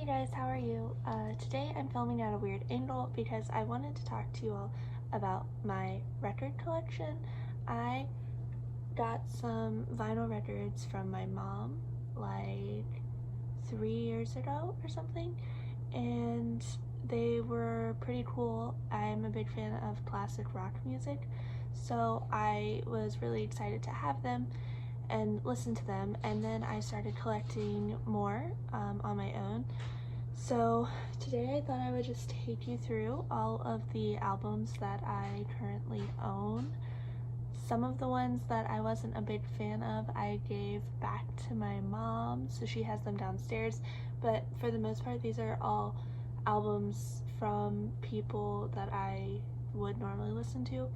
Hey guys, how are you? Today I'm filming at a weird angle because I wanted to talk to you all about my record collection. I got some vinyl records from my mom like 3 years ago or something, and they were pretty cool. I'm a big fan of classic rock music, so I was really excited to have them and listen to them, and then I started collecting more on my own. So today I thought I would just take you through all of the albums that I currently own. Some of the ones that I wasn't a big fan of I gave back to my mom, so she has them downstairs, but for the most part these are all albums from people that I would normally listen to.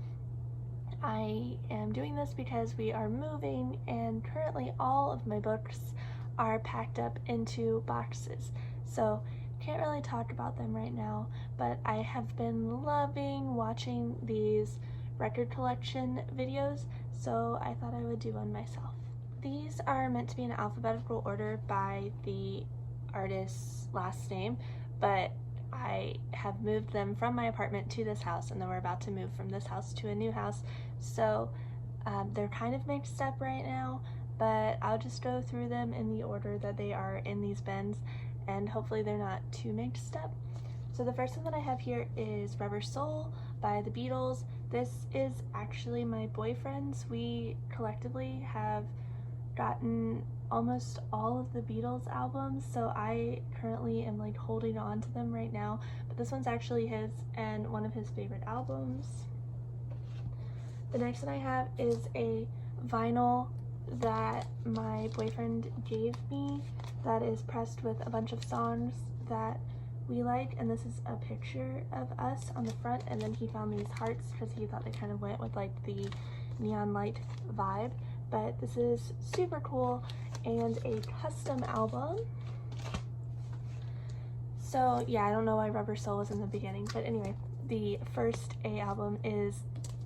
I am doing this because we are moving and currently all of my books are packed up into boxes. So can't really talk about them right now, but I have been loving watching these record collection videos, so I thought I would do one myself. These are meant to be in alphabetical order by the artist's last name, but I have moved them from my apartment to this house, and then we're about to move from this house to a new house, so they're kind of mixed up right now, but I'll just go through them in the order that they are in these bins, and hopefully they're not too mixed up. So the first one that I have here is Rubber Soul by the Beatles. This is actually my boyfriend's. We collectively have gotten almost all of the Beatles albums, so I currently am like holding on to them right now, but this one's actually his and one of his favorite albums. The next one I have is a vinyl that my boyfriend gave me that is pressed with a bunch of songs that we like, and this is a picture of us on the front, and then he found these hearts because he thought they kind of went with like the neon light vibe. But this is super cool and a custom album. So yeah, I don't know why Rubber Soul was in the beginning, but anyway, the first A album is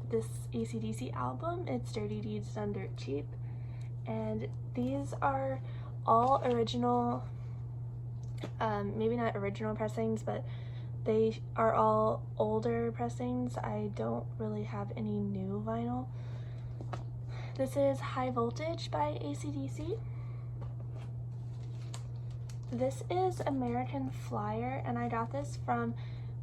this AC/DC album. It's Dirty Deeds Done Dirt Cheap, and these are all original, maybe not original pressings, but they are all older pressings. I don't really have any new vinyl. This is High Voltage by AC/DC. This is American Flyer, and I got this from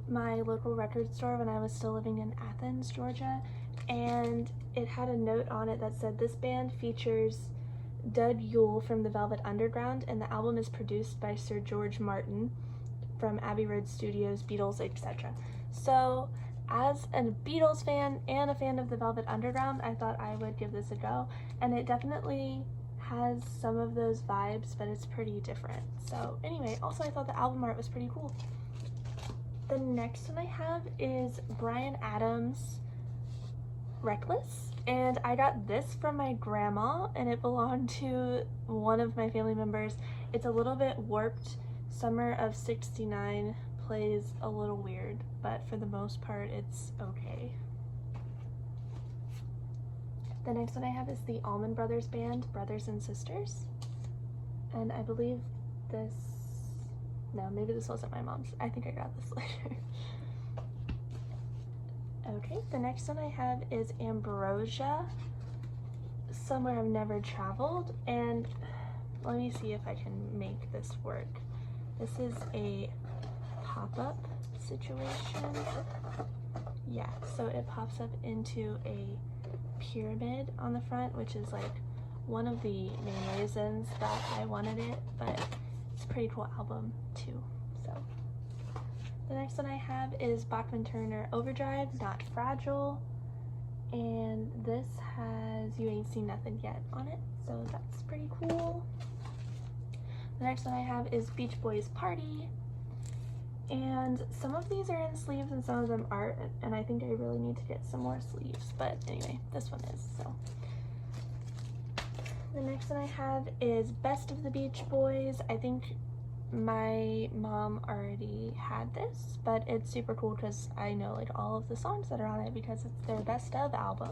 my local record store when I was still living in Athens, Georgia, and it had a note on it that said this band features Doug Yule from the Velvet Underground, and the album is produced by Sir George Martin from Abbey Road Studios, Beatles, etc. So as a Beatles fan and a fan of the Velvet Underground, I thought I would give this a go, and it definitely has some of those vibes, but it's pretty different. So anyway, also I thought the album art was pretty cool. The next one I have is Bryan Adams' Reckless, and I got this from my grandma, and it belonged to one of my family members. It's a little bit warped. Summer of '69 plays a little weird, but for the most part it's okay. The next one I have is the Allman Brothers Band, Brothers and Sisters, and I believe this, no, maybe this wasn't my mom's. I think I got this later. Okay, the next one I have is Ambrosia, Somewhere I've Never Traveled, and let me see if I can make this work. This is a pop-up situation. Yeah, so it pops up into a pyramid on the front, which is like one of the main reasons that I wanted it, but it's a pretty cool album too. So the next one I have is Bachman Turner Overdrive, Not Fragile, and this has You Ain't Seen Nothing Yet on it, so that's pretty cool. The next one I have is Beach Boys Party, and some of these are in sleeves and some of them aren't, and I think I really need to get some more sleeves, but anyway, this one is. So the next one I have is Best of the Beach Boys. I think my mom already had this, but it's super cool because I know like all of the songs that are on it because it's their best of album.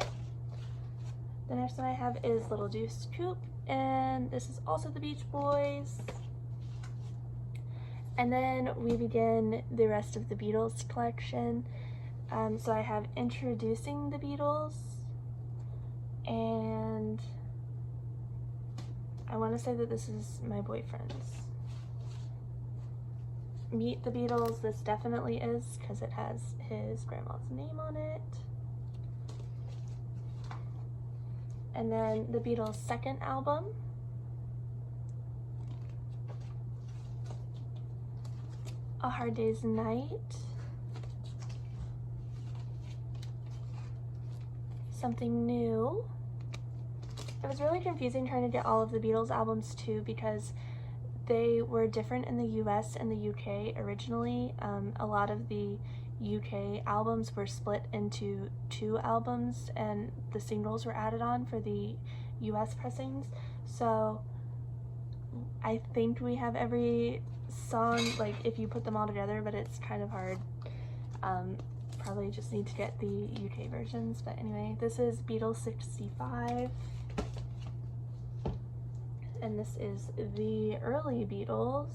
The next one I have is Little Deuce Coupe, and this is also the Beach Boys. And then we begin the rest of the Beatles collection. So I have Introducing the Beatles, and I want to say that this is my boyfriend's. Meet the Beatles, this definitely is, because it has his grandma's name on it. And then the Beatles' second album. A Hard Day's Night. Something New. It was really confusing trying to get all of the Beatles albums too, because they were different in the US and the UK originally. A lot of the UK albums were split into 2 albums and the singles were added on for the US pressings. So I think we have every song, like if you put them all together, but it's kind of hard. Probably just need to get the UK versions, but anyway, this is Beatles 65. And this is the early Beatles,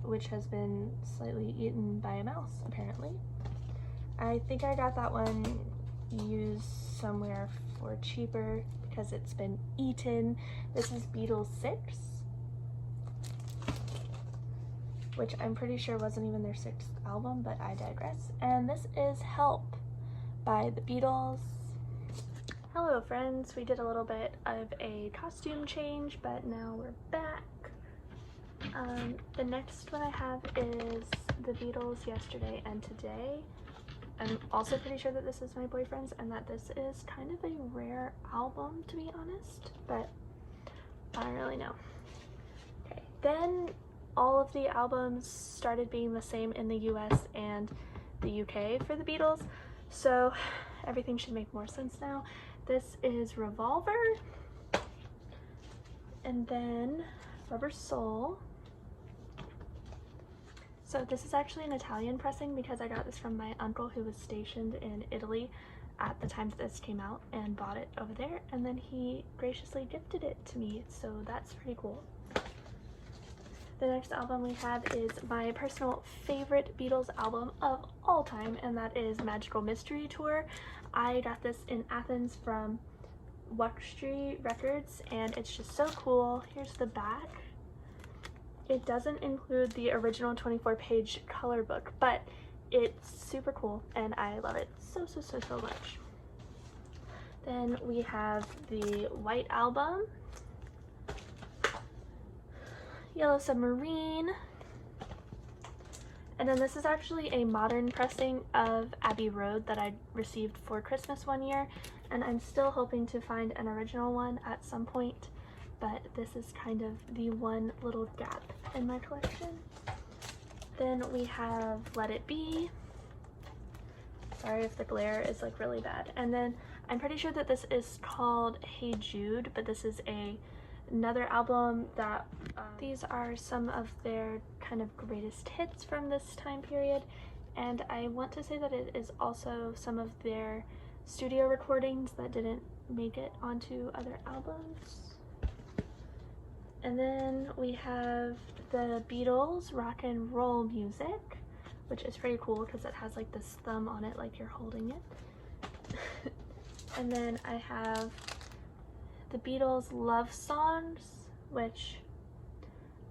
which has been slightly eaten by a mouse, apparently. I think I got that one used somewhere for cheaper because it's been eaten. This is Beatles 6, which I'm pretty sure wasn't even their 6th album, but I digress. And this is Help by the Beatles. Hello friends, we did a little bit of a costume change, but now we're back. The next one I have is the Beatles Yesterday and Today. I'm also pretty sure that this is my boyfriend's and that this is kind of a rare album, to be honest, but I don't really know. Okay, then all of the albums started being the same in the US and the UK for the Beatles, so everything should make more sense now. This is Revolver, and then Rubber Soul. So this is actually an Italian pressing because I got this from my uncle who was stationed in Italy at the time that this came out and bought it over there, and then he graciously gifted it to me, so that's pretty cool. The next album we have is my personal favorite Beatles album of all time, and that is Magical Mystery Tour. I got this in Athens from Wuxtree Records, and it's just so cool. Here's the back. It doesn't include the original 24-page color book, but it's super cool, and I love it so much. Then we have the White Album, Yellow Submarine, and then this is actually a modern pressing of Abbey Road that I received for Christmas one year, and I'm still hoping to find an original one at some point, but this is kind of the one little gap in my collection. Then we have Let It Be. Sorry if the glare is like really bad. And then I'm pretty sure that this is called Hey Jude, but this is another album that these are some of their kind of greatest hits from this time period, and I want to say that it is also some of their studio recordings that didn't make it onto other albums. And then we have the Beatles Rock and Roll Music, which is pretty cool because it has like this thumb on it like you're holding it. And then I have the Beatles Love Songs, which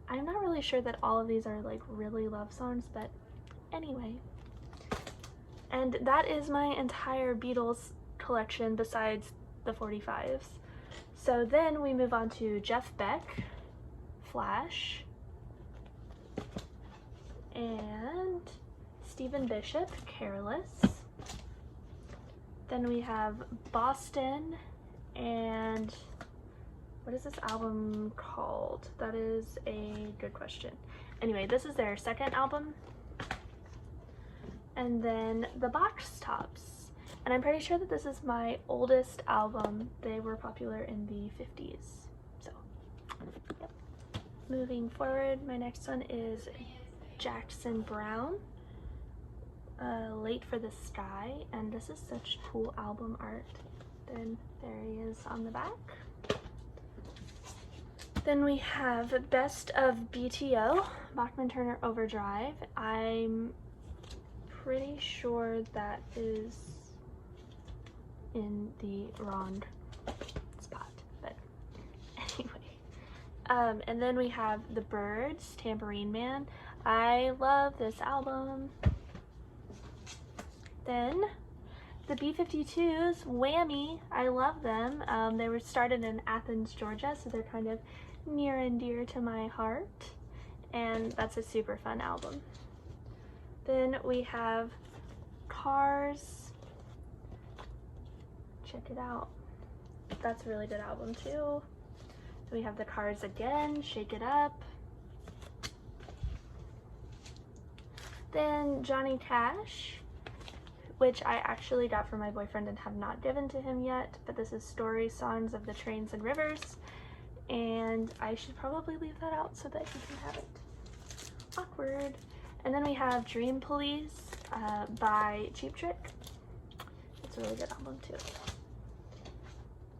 I'm not really sure that all of these are like really love songs, but anyway. And that is my entire Beatles collection besides the 45s. So then we move on to Jeff Beck, Flash, and Stephen Bishop, Careless. Then we have Boston, and what is this album called? That is a good question. Anyway, this is their second album. And then the Box Tops. And I'm pretty sure that this is my oldest album. They were popular in the 50s. So, yep. Moving forward, my next one is Jackson Browne, Late for the Sky. And this is such cool album art. Then there he is on the back. Then we have Best of BTO, Bachman Turner Overdrive. I'm pretty sure that is in the wrong spot, but anyway. And then we have The Byrds, Tambourine Man. I love this album. Then the B-52s, Whammy, I love them. They were started in Athens, Georgia, so they're kind of near and dear to my heart, and that's a super fun album. Then we have Cars. Check it out. That's a really good album too. We have The Cars again, Shake It Up. Then Johnny Cash, which I actually got for my boyfriend and have not given to him yet, but this is Story Songs of the Trains and Rivers, and I should probably leave that out so that he can have it. Awkward. And then we have Dream Police by Cheap Trick. It's a really good album too.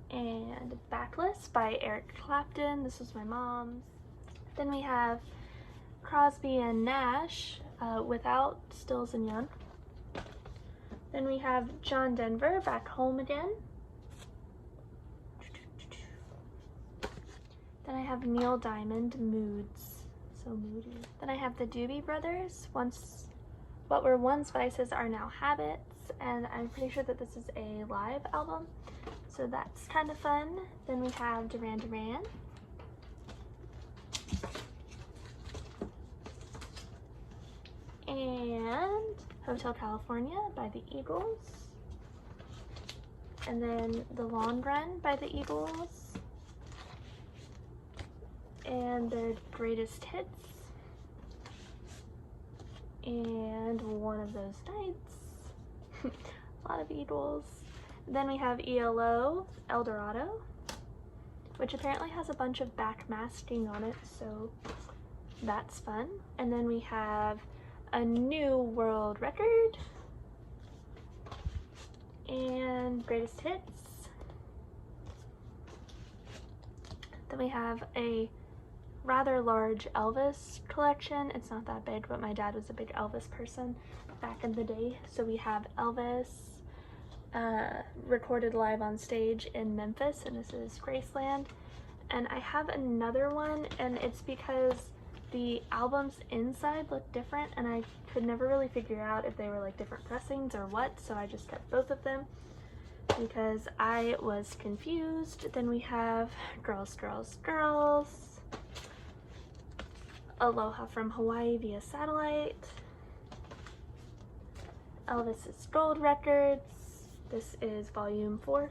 And Backless by Eric Clapton. This was my mom's. Then we have Crosby and Nash without Stills and Young. Then we have John Denver, Back Home Again. Then I have Neil Diamond, Moods. So moody. Then I have the Doobie Brothers, What Were Once Vices Are Now Habits, and I'm pretty sure that this is a live album, so that's kind of fun. Then we have Duran Duran. And Hotel California by the Eagles. And then The Long Run by the Eagles. And their Greatest Hits. And One of Those Nights. A lot of Eagles. Then we have ELO, El Dorado, which apparently has a bunch of backmasking on it, so that's fun. And then we have A New World Record and Greatest Hits. Then we have a rather large Elvis collection. It's not that big, but my dad was a big Elvis person back in the day. So we have Elvis recorded live on stage in Memphis, and this is Graceland. And I have another one, and it's because the albums inside look different, and I could never really figure out if they were like different pressings or what, so I just kept both of them because I was confused. Then we have Girls, Girls, Girls, Aloha from Hawaii via satellite, Elvis's Gold Records. This is volume 4.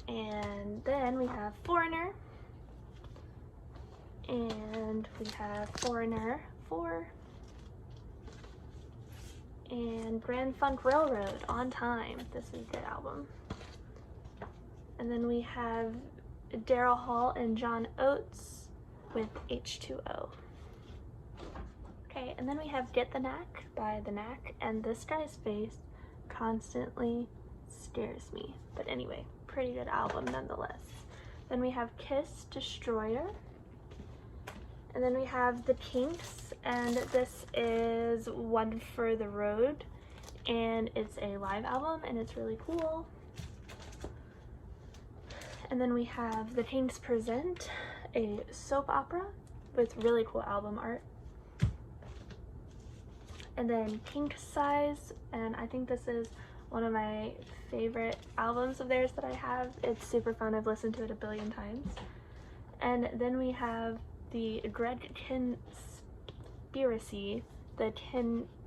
And then we have Foreigner. And we have Foreigner 4. And Grand Funk Railroad, On Time. This is a good album. And then we have Daryl Hall and John Oates with H2O. Okay, and then we have Get the Knack by The Knack, and this guy's face constantly scares me. But anyway, pretty good album nonetheless. Then we have Kiss Destroyer. And then we have The Kinks, and this is One for the Road, and it's a live album, and it's really cool. And then we have The Kinks Present, a soap opera with really cool album art. And then Kink Size, and I think this is one of my favorite albums of theirs that I have. It's super fun. I've listened to it a billion times. And then we have the Greg Kinspiracy, the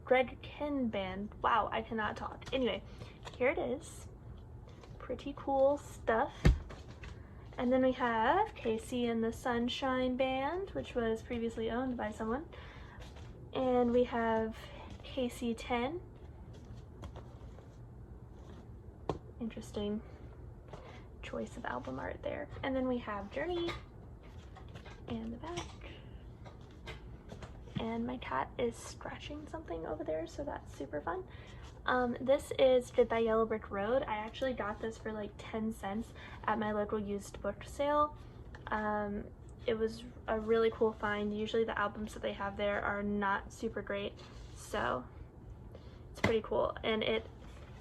Greg Kin Band. Wow, I cannot talk. Anyway, here it is. Pretty cool stuff. And then we have Casey and the Sunshine Band, which was previously owned by someone. And we have Casey 10. Interesting choice of album art there. And then we have Journey and the back. And my cat is scratching something over there, so that's super fun. This is Goodbye Yellow Brick Road. I actually got this for like 10 cents at my local used book sale. It was a really cool find. Usually the albums that they have there are not super great, so it's pretty cool. And it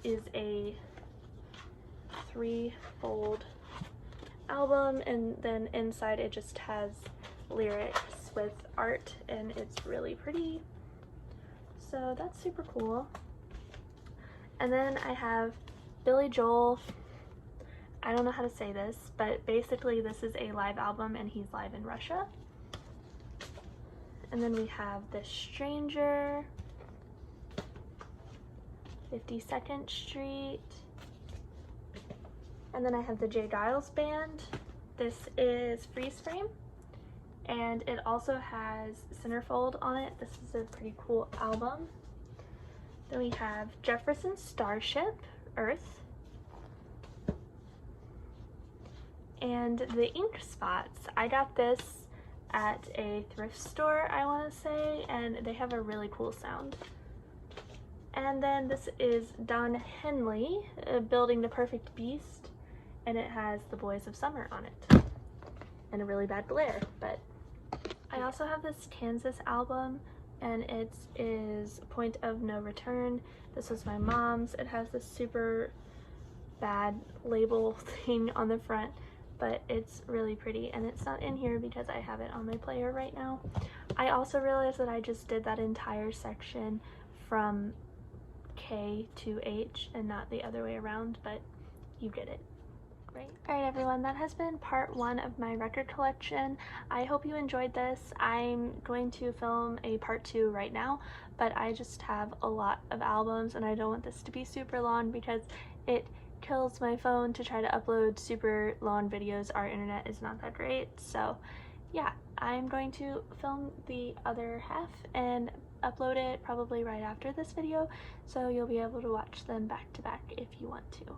is a 3-fold album, and then inside it just has lyrics with art, and it's really pretty. So that's super cool. And then I have Billy Joel. I don't know how to say this, but basically this is a live album and he's live in Russia. And then we have The Stranger, 52nd Street. And then I have the J. Geils Band. This is Freeze Frame, and it also has Centerfold on it. This is a pretty cool album. Then we have Jefferson Starship, Earth, and the Ink Spots. I got this at a thrift store, I want to say, and they have a really cool sound. And then this is Don Henley, Building the Perfect Beast, and it has The Boys of Summer on it, and a really bad glare. But I also have this Kansas album, and it is Point of No Return. This was my mom's. It has this super bad label thing on the front, but it's really pretty, and it's not in here because I have it on my player right now. I also realized that I just did that entire section from K to H and not the other way around, but you get it. Right. Alright everyone, that has been part 1 of my record collection. I hope you enjoyed this. I'm going to film a part 2 right now, but I just have a lot of albums and I don't want this to be super long because it kills my phone to try to upload super long videos. Our internet is not that great, so yeah, I'm going to film the other half and upload it probably right after this video, so you'll be able to watch them back to back if you want to.